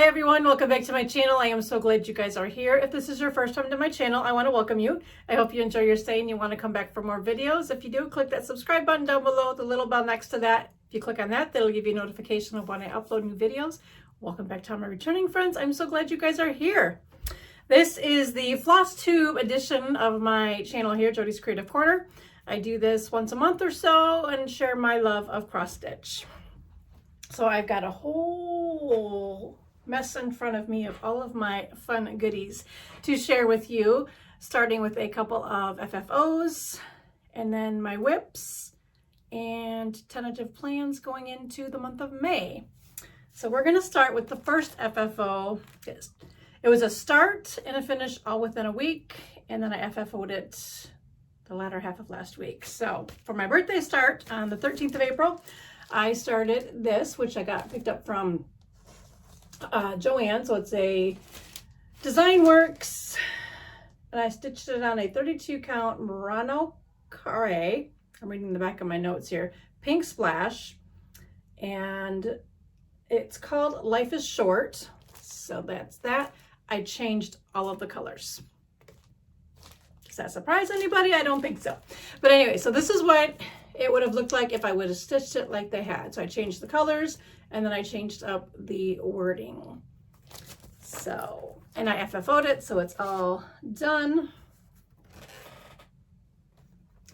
Hi everyone, welcome back to my channel. I am so glad you guys are here. If this is your first time to my channel, I want to welcome you. I hope you enjoy your stay and you want to come back for more videos. If you do, click that subscribe button down below, the little bell next to that. If you click on that, that'll give you a notification of when I upload new videos. Welcome back to all my returning friends. I'm so glad you guys are here. This is the Flosstube edition of my channel here, Jodi's Creative Corner. I do this once a month or so and share my love of cross stitch. So I've got a whole mess in front of me of all of my fun goodies to share with you, starting with a couple of FFOs and then my whips and tentative plans going into the month of May. So we're going to start with the first FFO. It was a start and a finish all within a week, and then I FFO'd it the latter half of last week. So for my birthday start on the 13th of April, I started this, which I got picked up from Joanne. So it's a Design Works, and I stitched it on a 32 count Murano Carré. I'm reading the back of my notes here. Pink splash, and it's called Life is Short. So that's that. I changed all of the colors. Does that surprise anybody? I don't think so. But anyway, so this is what it would have looked like if I would have stitched it like they had. So I changed the colors and then I changed up the wording. So, and I FFO'd it, so it's all done.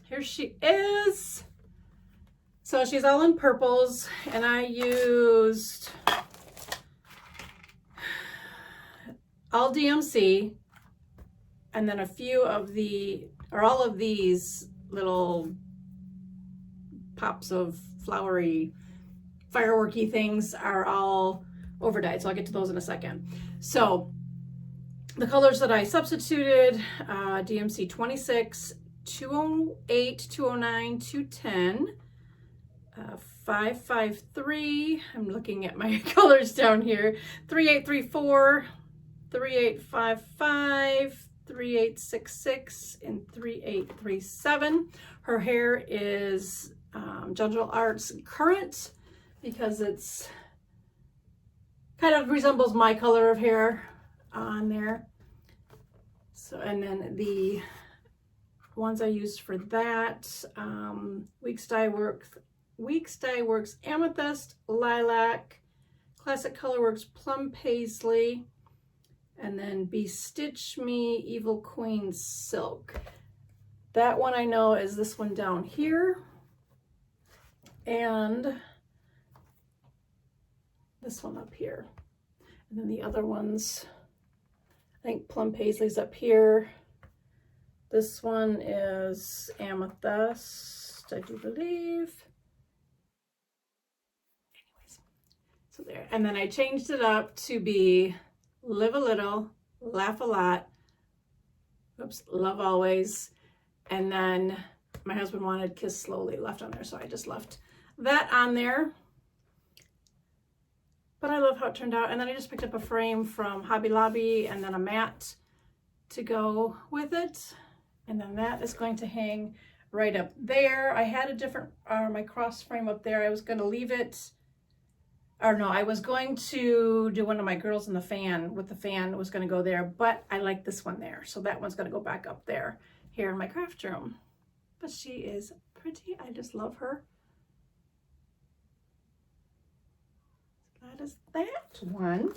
Here she is. So she's all in purples, and I used all DMC and then a few of the, or all of these little pops of flowery fireworky things are all over dyed, so I'll get to those in a second. So the colors that I substituted, DMC 26, 208, 209, 210, 553, I'm looking at my colors down here, 3834, 3855, 3866, and 3837. Her hair is Gentle Arts Current, because it's kind of resembles my color of hair on there. So, and then the ones I used for that, Weeks Dye Works Amethyst, Lilac, Classic Colorworks Plum Paisley, and then Be Stitch Me Evil Queen Silk. That one I know is this one down here, and this one up here. And then the other ones, I think Plum Paisley's up here. This one is Amethyst, I do believe. Anyways, so there. And then I changed it up to be Live a Little, Laugh a Lot, oops, Love Always. And then my husband wanted Kiss Slowly left on there, so I just left that on there. But I love how it turned out. And then I just picked up a frame from Hobby Lobby and then a mat to go with it. And then that is going to hang right up there. I had a different, my cross frame up there. I was going to leave it, or no, I was going to do one of my girls in the fan with the fan was going to go there, but I like this one there. So that one's going to go back up there here in my craft room. But she is pretty. I just love her. That is that one.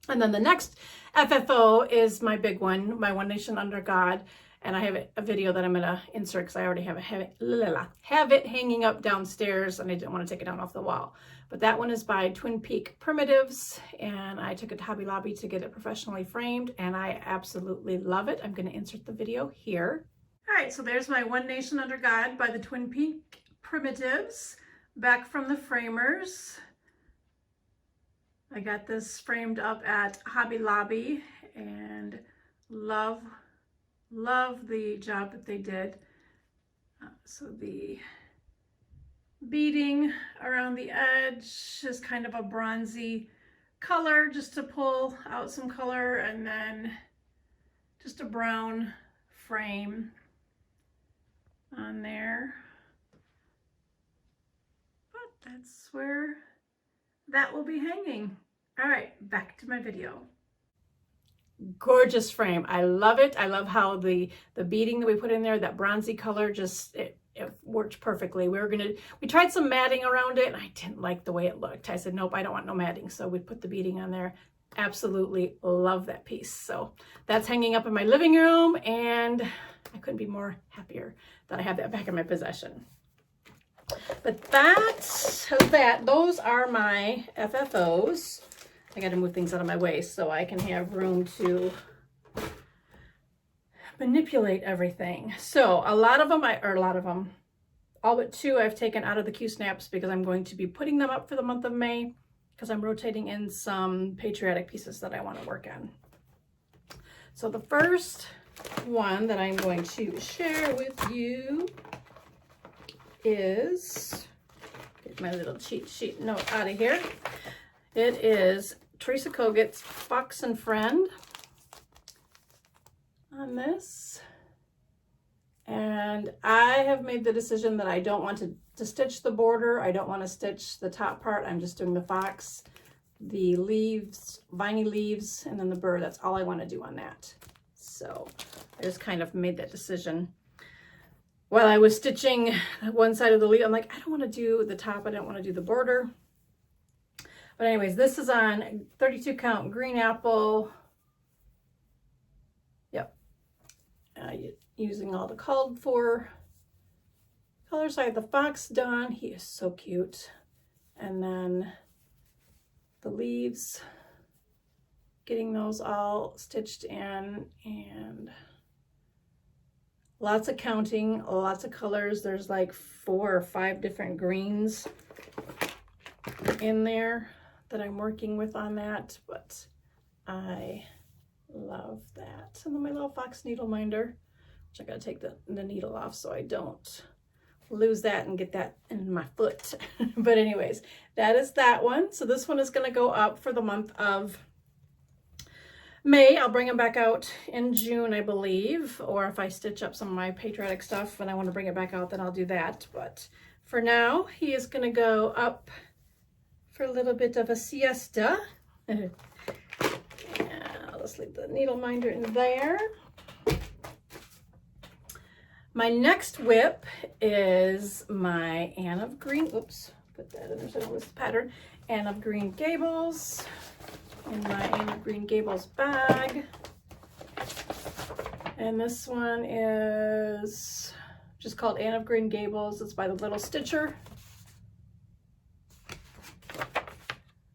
And then the next FFO is my big one, my One Nation Under God. And I have a video that I'm going to insert because I already have it hanging up downstairs, and I didn't want to take it down off the wall. But that one is by Twin Peak Primitives, and I took it to Hobby Lobby to get it professionally framed, and I absolutely love it. I'm going to insert the video here. All right, so there's my One Nation Under God by the Twin Peak Primitives, back from the framers. I got this framed up at Hobby Lobby and love the job that they did. So the beading around the edge is kind of a bronzy color just to pull out some color, and then just a brown frame on there. But that's where that will be hanging. All right, back to my video. Gorgeous frame. I love it. I love how the beading that we put in there, that bronzy color, just it worked perfectly. We tried some matting around it and I didn't like the way it looked. I said, nope, I don't want no matting. So we put the beading on there. Absolutely love that piece. So that's hanging up in my living room and I couldn't be more happier that I have that back in my possession. But those are my FFOs. I got to move things out of my way so I can have room to manipulate everything. So all but two I've taken out of the Q snaps because I'm going to be putting them up for the month of May because I'm rotating in some Patriotic pieces that I want to work on. So the first one that I'm going to share with you is, get my little cheat sheet note out of here. It is Teresa Kogut's Fox and Friend on this. And I have made the decision that I don't want to stitch the border. I don't want to stitch the top part. I'm just doing the fox, the leaves, viney leaves, and then the bird. That's all I want to do on that. So I just kind of made that decision. While I was stitching one side of the leaf, I'm like, I don't want to do the top. I don't want to do the border. But anyways, this is on 32 count green apple. Yep. Using all the called for colors. I have the fox done. He is so cute. And then the leaves, getting those all stitched in, and lots of counting, lots of colors. There's like 4 or 5 different greens in there that I'm working with on that, but I love that. And then my little fox needle minder, which I gotta take the needle off so I don't lose that and get that in my foot. But anyways, that is that one. So this one is gonna go up for the month of May. I'll bring them back out in June, I believe, or if I stitch up some of my Patriotic stuff and I want to bring it back out, then I'll do that. But for now, he is gonna go up for a little bit of a siesta. Yeah, I'll just leave the needle minder in there. My next whip is my Anne of Green, oops, put that in there so I don't lose the pattern. Anne of Green Gables in my Anne of Green Gables bag. And this one is just called Anne of Green Gables. It's by the Little Stitcher.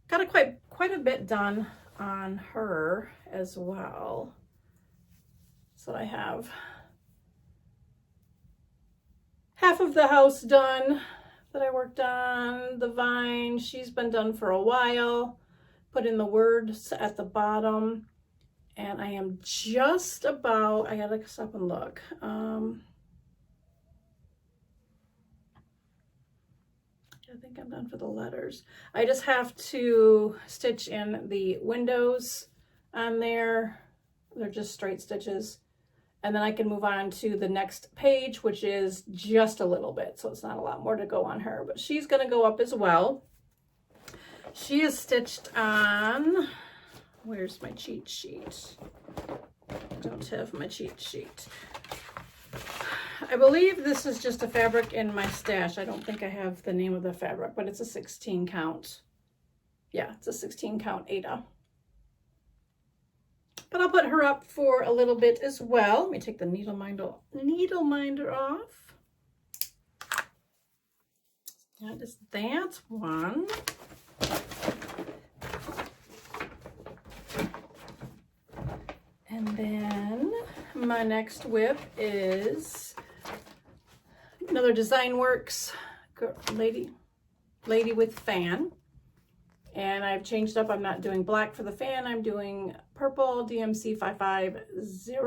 Got quite a bit done on her as well. So I have half of the house done that I worked on. The vine, she's been done for a while. Put in the words at the bottom. And I am just about, I gotta stop and look. I think I'm done for the letters. I just have to stitch in the windows on there. They're just straight stitches. And then I can move on to the next page, which is just a little bit. So it's not a lot more to go on her, but she's gonna go up as well. She is stitched on, where's my cheat sheet? I don't have my cheat sheet. I believe this is just a fabric in my stash. I don't think I have the name of the fabric, but it's a 16 count. Yeah, it's a 16 count Aida. But I'll put her up for a little bit as well. Let me take the needle minder off. That is that one. And then my next whip is another Design Works lady with fan. And I've changed up. I'm not doing black for the fan. I'm doing purple DMC 550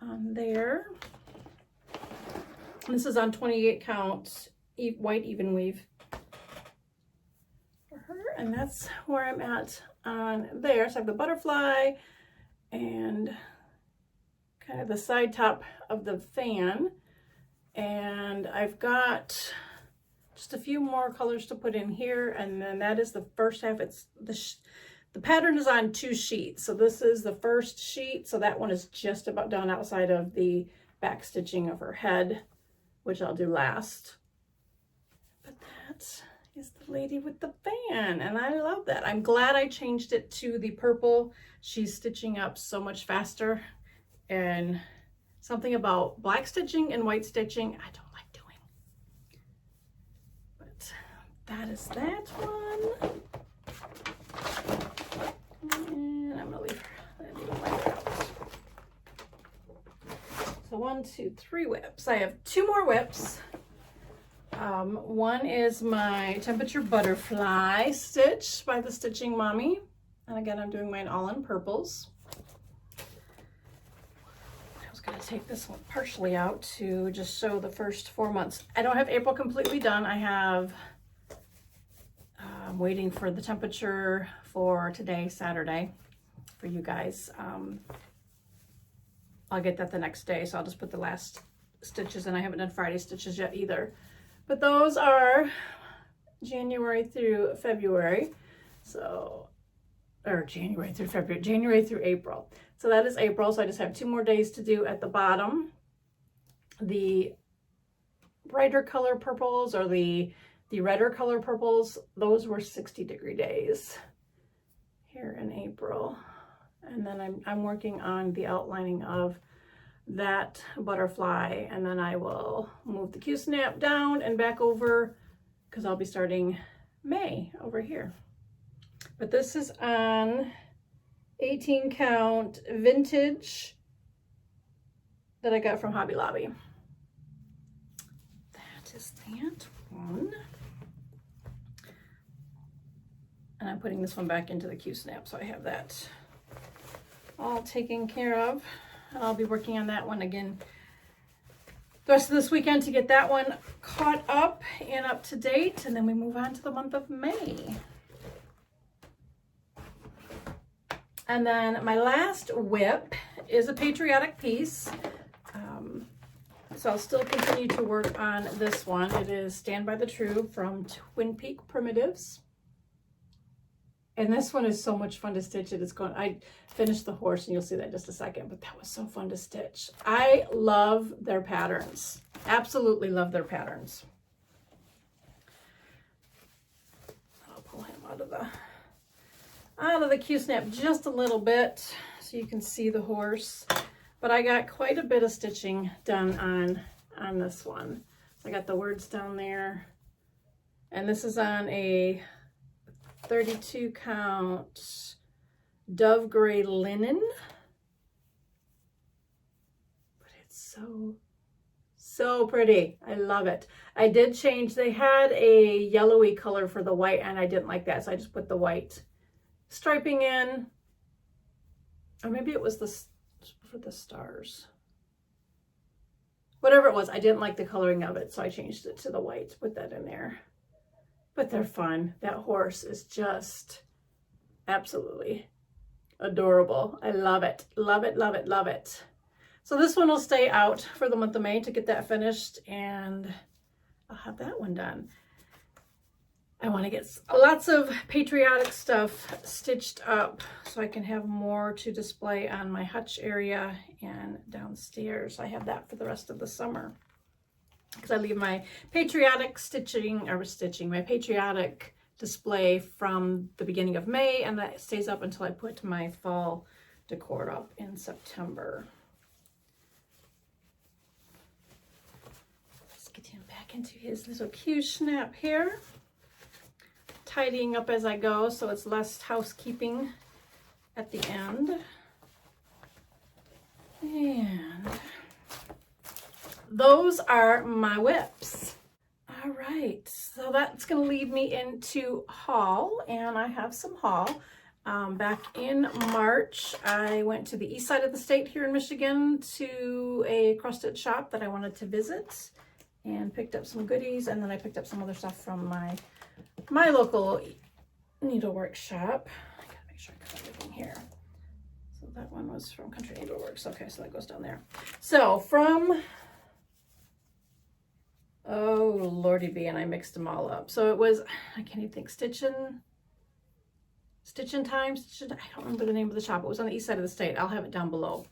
on there. This is on 28 count white Evenweave for her. And that's where I'm at on there. So I have the butterfly and kind of the side top of the fan. And I've got just a few more colors to put in here, and then that is the first half. It's the pattern is on 2 sheets, so this is the first sheet, so that one is just about done outside of the back stitching of her head, which I'll do last. But that is the lady with the fan, and I love that. I'm glad I changed it to the purple. She's stitching up so much faster, and something about black stitching and white stitching I don't like doing. But that is that one. And I'm gonna leave her out. So 1, 2, 3 whips. I have 2 more whips. One is my temperature butterfly stitch by the Stitchin Mommy. And again, I'm doing mine all in purples. I was gonna take this one partially out to just show the first 4 months. I don't have April completely done. I have, I'm waiting for the temperature for today, Saturday, for you guys. I'll get that the next day, so I'll just put the last stitches, and I haven't done Friday stitches yet either. But those are January through February, so, or January through February, January through April. So that is April, so I just have 2 more days to do at the bottom. The brighter color purples, or the redder color purples, those were 60-degree days here in April. And then I'm working on the outlining of that butterfly, and then I will move the Q-snap down and back over, because I'll be starting May over here. But this is on 18 count vintage that I got from Hobby Lobby. That is that one. And I'm putting this one back into the Q-snap, so I have that all taken care of. And I'll be working on that one again the rest of this weekend to get that one caught up and up to date, and then we move on to the month of May. And then my last whip is a Patriotic piece. So I'll still continue to work on this one. It is Stand by the True from Twin Peak Primitives. And this one is so much fun to stitch. I finished the horse, and you'll see that in just a second, but that was so fun to stitch. I love their patterns. Absolutely love their patterns. I'll pull him out of the Q-snap just a little bit so you can see the horse. But I got quite a bit of stitching done on this one. So I got the words down there. And this is on a 32 count dove gray linen. But it's so pretty. I love it. I did change, they had a yellowy color for the white, and I didn't like that, so I just put the white striping in. Or maybe it was for the stars. Whatever it was, I didn't like the coloring of it, so I changed it to the white to put that in there. But they're fun. That horse is just absolutely adorable. I love it. Love it, love it, love it. So this one will stay out for the month of May to get that finished, and I'll have that one done. I want to get lots of Patriotic stuff stitched up so I can have more to display on my hutch area and downstairs. I have that for the rest of the summer, because I leave my Patriotic my Patriotic display from the beginning of May, and that stays up until I put my fall decor up in September. Let's get him back into his little Q-snap here. Tidying up as I go, so it's less housekeeping at the end. And those are my whips. All right, so that's going to lead me into haul, and I have some haul. Back in March, I went to the east side of the state here in Michigan to a cross-stitch shop that I wanted to visit, and picked up some goodies, and then I picked up some other stuff from my local needlework shop. I gotta make sure I cut everything here. So that one was from Country Needleworks. Okay, so that goes down there. So from Oh, Lordy B, and I mixed them all up. So it was, I can't even think, Stitchin Time, I don't remember the name of the shop. It was on the east side of the state. I'll have it down below.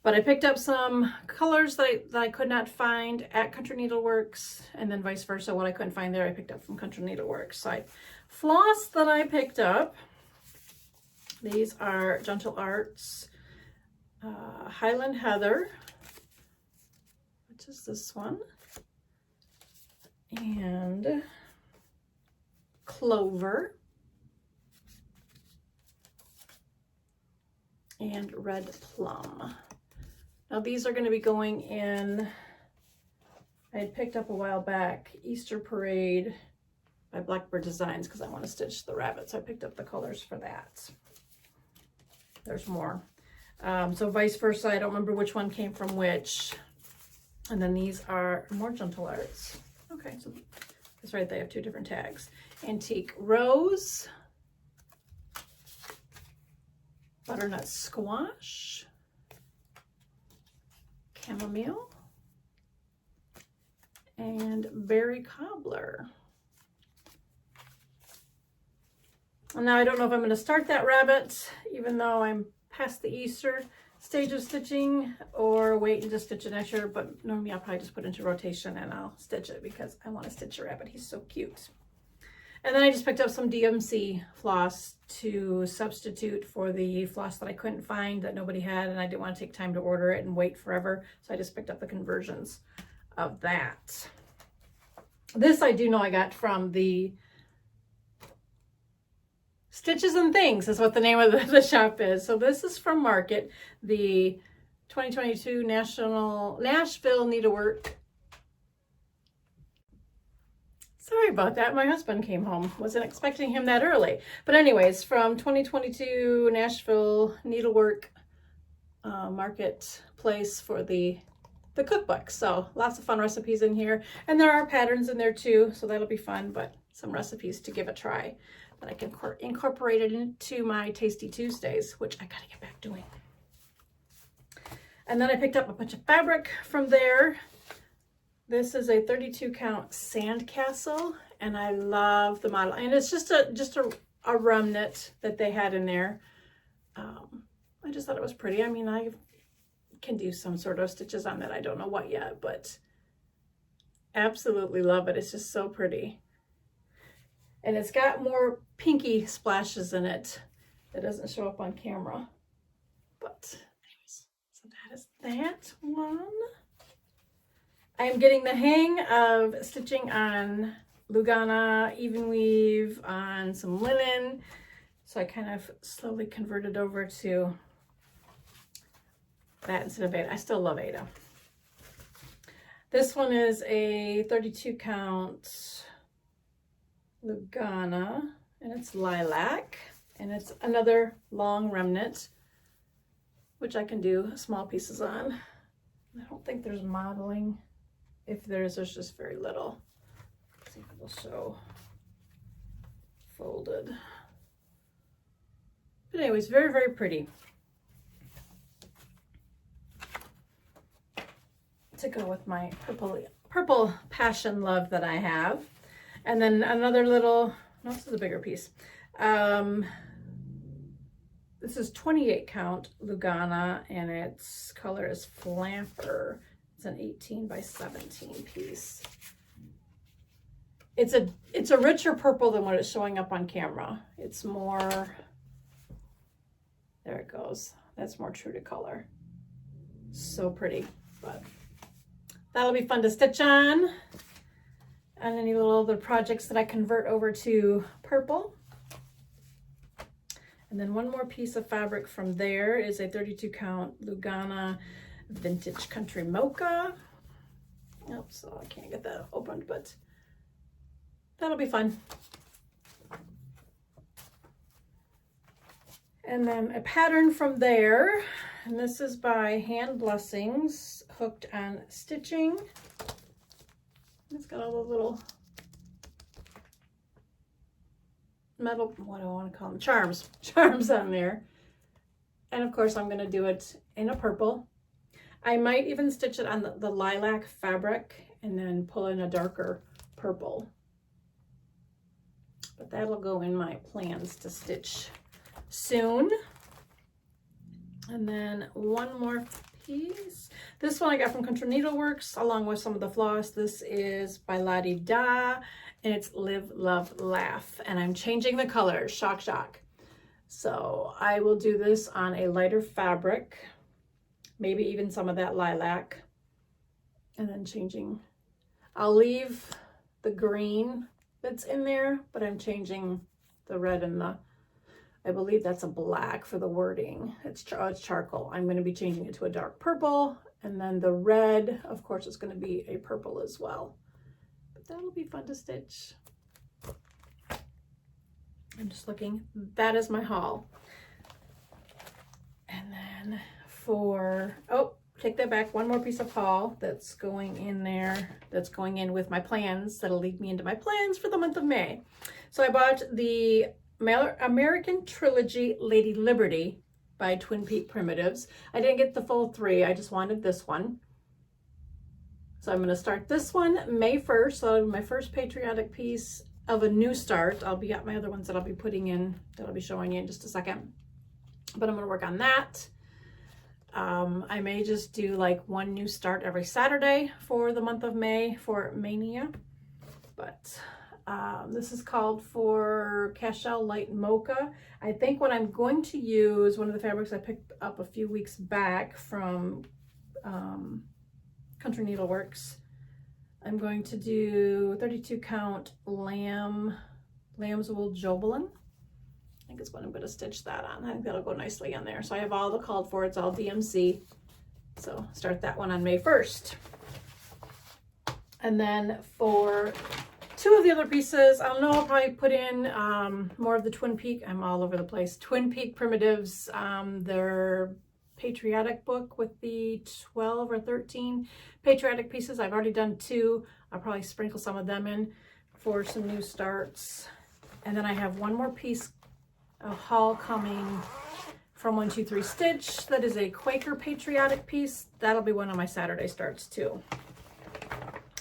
But I picked up some colors that I could not find at Country Needleworks, and then vice versa. What I couldn't find there, I picked up from Country Needleworks. So floss that I picked up, these are Gentle Arts Highland Heather, which is this one, and Clover, and Red Plum. Now these are going to be going in, I had picked up a while back, Easter Parade by Blackbird Designs, because I want to stitch the rabbit. So I picked up the colors for that. There's more. So vice versa, I don't remember which one came from which. And then these are more Gentle Arts. Okay, so that's right, they have two different tags. Antique Rose, Butternut Squash, Chamomile, and Berry Cobbler. And now I don't know if I'm going to start that rabbit, even though I'm past the Easter stage of stitching, or wait and just stitch it next year. But normally I'll probably just put it into rotation and I'll stitch it because I want to stitch a rabbit. He's so cute. And then I just picked up some DMC floss to substitute for the floss that I couldn't find, that nobody had, and I didn't want to take time to order it and wait forever. So I just picked up the conversions of that. This I do know I got from the Stitches and Things is what the name of the shop is. So this is from Market, the 2022 Nashville Needlework. Sorry about that. My husband came home. Wasn't expecting him that early. But anyways, from 2022 Nashville Needlework marketplace for the cookbook. So lots of fun recipes in here. And there are patterns in there too. So that'll be fun, but some recipes to give a try that I can incorporate it into my Tasty Tuesdays, which I gotta get back doing. And then I picked up a bunch of fabric from there. This is a 32 count sandcastle, and I love the model. And it's just a remnant that they had in there. I just thought it was pretty. I mean, I can do some sort of stitches on that. I don't know what yet, but absolutely love it. It's just so pretty. And it's got more pinky splashes in it. That doesn't show up on camera. But anyways, so that is that one. I'm getting the hang of stitching on Lugana, Evenweave, on some linen. So I kind of slowly converted over to that instead of Aida. I still love Aida. This one is a 32 count Lugana, and it's lilac, and it's another long remnant, which I can do small pieces on. I don't think there's modeling. If there's just very little. Let's see if it'll show folded. But anyways, very, very pretty. To go with my purple passion love that I have. And then another little, no, this is a bigger piece. This is 28 count Lugana, and its color is Flamper. It's an 18 by 17 piece. It's a richer purple than what it's showing up on camera. It's more, there it goes. That's more true to color. So pretty, but that'll be fun to stitch on. And any little other projects that I convert over to purple. And then one more piece of fabric from there is a 32 count Lugana Vintage Country Mocha. Oh, so I can't get that opened, but that'll be fun. And then a pattern from there, and this is by Hand Blessings, Hooked on Stitching. It's got all the little metal, what do I want to call them? Charms on there. And of course I'm going to do it in a purple. I might even stitch it on the lilac fabric and then pull in a darker purple. But that'll go in my plans to stitch soon. And then one more piece. This one I got from Country Needleworks along with some of the floss. This is by Lottie Da, and it's Live, Love, Laugh. And I'm changing the color, shock, shock. So I will do this on a lighter fabric, maybe even some of that lilac, and then changing. I'll leave the green that's in there, but I'm changing the red and the, I believe that's a black for the wording. It's charcoal. I'm going to be changing it to a dark purple, and then the red, of course, is going to be a purple as well. But that'll be fun to stitch. I'm just looking. That is my haul. And then for, oh, take that back, one more piece of haul that's going in there, that's going in with my plans, that'll lead me into my plans for the month of May. So I bought the American Trilogy Lady Liberty by Twin Peak Primitives. I didn't get the full 3, I just wanted this one. So I'm going to start this one May 1st, so my first Patriotic piece of a new start. I'll be got my other ones that I'll be putting in, that I'll be showing you in just a second. But I'm going to work on that. I may just do like one new start every Saturday for the month of May for Mania. But this is called for Cashel Light Mocha. I think what I'm going to use, one of the fabrics I picked up a few weeks back from Country Needleworks. I'm going to do 32 count lamb's wool Jobelin. I think is what I'm going to stitch that on. I think that'll go nicely on there. So I have all the called for, it's all DMC. So start that one on May 1st. And then for 2 of the other pieces, I don't know, I'll probably put in more of the Twin Peak. I'm all over the place. Twin Peak Primitives, their Patriotic book with the 12 or 13 Patriotic pieces. I've already done 2. I'll probably sprinkle some of them in for some new starts. And then I have one more piece, a haul coming from 123 Stitch. That is a Quaker Patriotic piece. That'll be one of my Saturday starts too.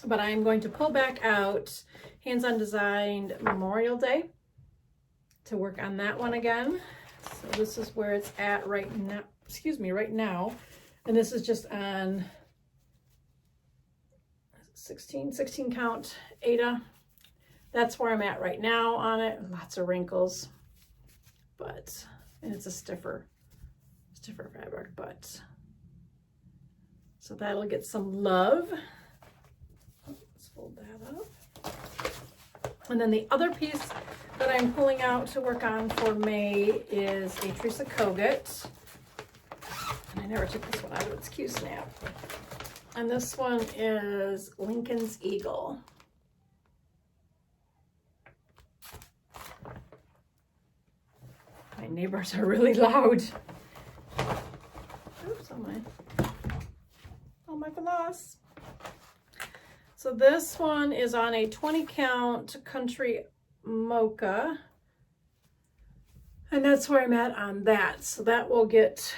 But I'm going to pull back out Hands On Designed Memorial Day to work on that one again. So this is where it's at right now, right now. And this is just on 16 count Aida. That's where I'm at right now on it. Lots of wrinkles, but, and it's a stiffer fabric, but, so that'll get some love. Let's fold that up. And then the other piece that I'm pulling out to work on for May is a Teresa Kogut. And I never took this one out of its Q-snap. And this one is Lincoln's Eagle. My neighbors are really loud. Oops, on my floss. So this one is on a 20 count Country Mocha. And that's where I'm at on that. So that will get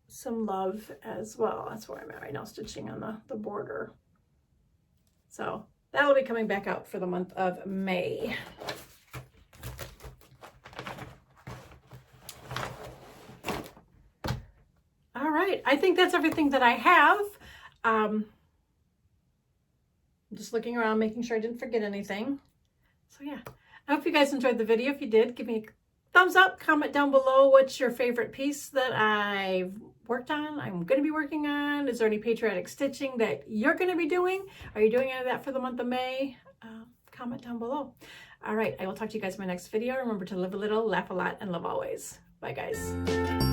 some love as well. That's where I'm at right now, stitching on the border. So that will be coming back out for the month of May. All right, I think that's everything that I have. I'm just looking around, making sure I didn't forget anything. So yeah, I hope you guys enjoyed the video. If you did, give me a thumbs up, comment down below what's your favorite piece that I've worked on, I'm going to be working on. Is there any patriotic stitching that you're going to be doing? Are you doing any of that for the month of May? Comment down below. All right, I will talk to you guys in my next video. Remember to live a little, laugh a lot, and love always. Bye, guys.